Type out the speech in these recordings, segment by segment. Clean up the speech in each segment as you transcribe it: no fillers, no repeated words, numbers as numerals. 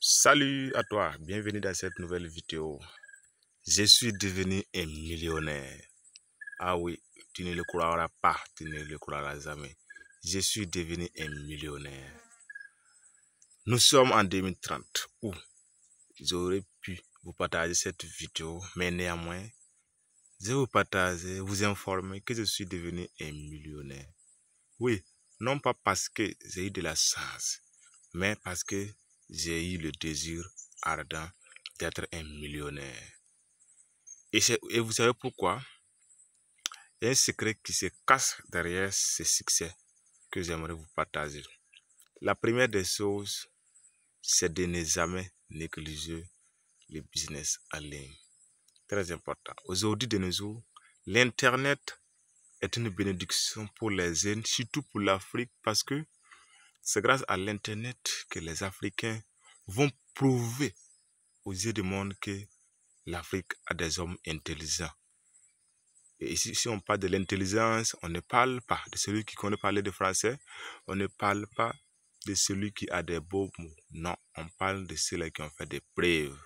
Salut à toi, bienvenue dans cette nouvelle vidéo. Je suis devenu un millionnaire. Ah oui, tu ne le croiras pas, tu ne le croiras jamais. Je suis devenu un millionnaire. Nous sommes en 2030 où j'aurais pu vous partager cette vidéo, mais néanmoins, je vais vous partager, vous informer que je suis devenu un millionnaire. Oui, non pas parce que j'ai eu de la chance, mais parce que j'ai eu le désir ardent d'être un millionnaire. Et vous savez pourquoi? Il y a un secret qui se cache derrière ce succès que j'aimerais vous partager. La première des choses, c'est de ne jamais négliger le business en ligne. Très important. Aujourd'hui, de nos jours, l'Internet est une bénédiction pour les jeunes, surtout pour l'Afrique, parce que c'est grâce à l'Internet que les Africains vont prouver aux yeux du monde que l'Afrique a des hommes intelligents. Et ici, si on parle de l'intelligence, on ne parle pas de celui qui connaît parler de français, on ne parle pas de celui qui a des beaux mots. Non, on parle de ceux-là qui ont fait des preuves.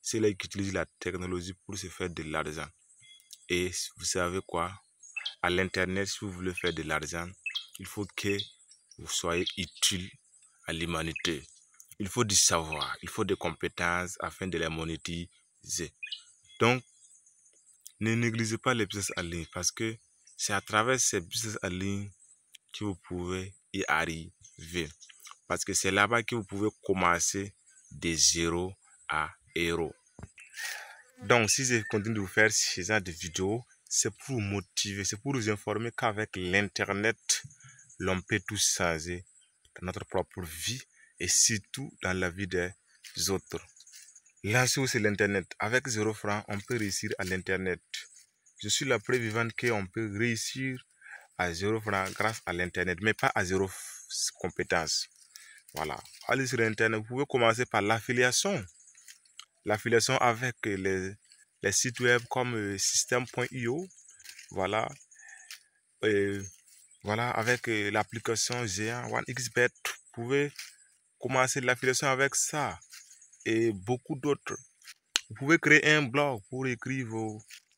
Ceux-là qui utilisent la technologie pour se faire de l'argent. Et vous savez quoi? À l'Internet, si vous voulez faire de l'argent, il faut que vous soyez utile à l'humanité. Il faut du savoir, il faut des compétences afin de les monétiser. Donc, ne négligez pas les business en ligne parce que c'est à travers ces business en ligne que vous pouvez y arriver. Parce que c'est là-bas que vous pouvez commencer de 0 à héros. Donc, si je continue de vous faire ce genre de vidéos, c'est pour vous motiver, c'est pour vous informer qu'avec l'Internet, l'on peut tout changer dans notre propre vie et surtout dans la vie des autres. Là, sur l'Internet, avec 0 francs, on peut réussir à l'Internet. Je suis la preuve vivante qu'on peut réussir à 0 francs grâce à l'Internet, mais pas à 0 compétences. Voilà. Allez sur Internet, vous pouvez commencer par l'affiliation. L'affiliation avec les sites web comme system.io. Voilà. Voilà, avec l'application géant OneXBet, vous pouvez commencer l'affiliation avec ça et beaucoup d'autres. Vous pouvez créer un blog pour écrire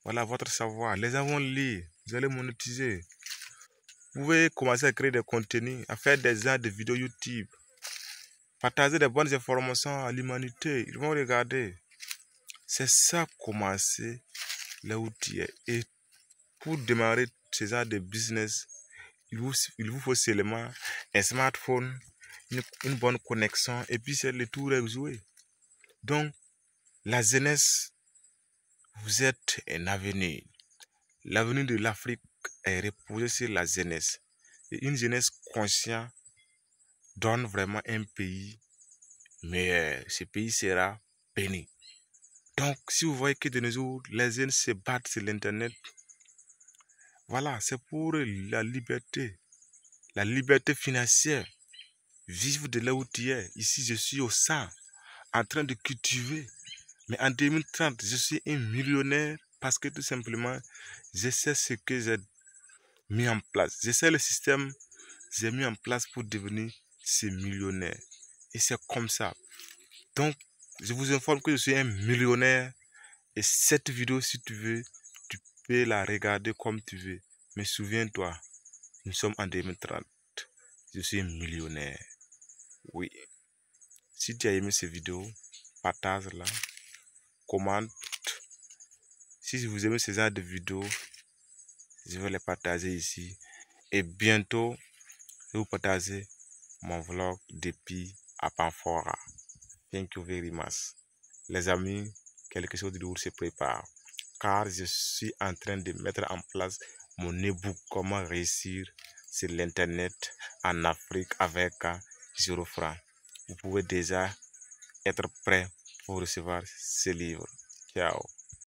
votre savoir. Les gens vont lire, vous allez monétiser. Vous pouvez commencer à créer des contenus, à faire des genres de vidéos YouTube. Partager des bonnes informations à l'humanité. Ils vont regarder. C'est ça, commencer là où tu es. Et pour démarrer ce genre de business, il vous faut seulement un smartphone, une bonne connexion et puis c'est le tour est joué. Donc, la jeunesse, vous êtes un avenir. L'avenir de l'Afrique est reposé sur la jeunesse. Et une jeunesse consciente donne vraiment un pays meilleur. Ce pays sera béni. Donc, si vous voyez que de nos jours, les jeunes se battent sur l'Internet, voilà, c'est pour la liberté financière. Vivre de là où tu es. Ici, je suis au sang, en train de cultiver. Mais en 2030, je suis un millionnaire parce que tout simplement, je sais ce que j'ai mis en place. Je sais le système que j'ai mis en place pour devenir ce millionnaire. Et c'est comme ça. Donc, je vous informe que je suis un millionnaire. Et cette vidéo, si tu veux, tu peux la regarder comme tu veux. Mais souviens-toi, nous sommes en 2030. Je suis un millionnaire. Oui. Si tu as aimé cette vidéo, partage-la, commente. Si vous aimez ce genre de vidéos, je vais les partager ici. Et bientôt, je vais vous partager mon vlog depuis Apanfora. Thank you very much. Les amis, quelque chose de lourd se prépare. Car je suis en train de mettre en place mon e-book Comment réussir sur l'Internet en Afrique avec 0 francs. Vous pouvez déjà être prêt pour recevoir ce livre. Ciao.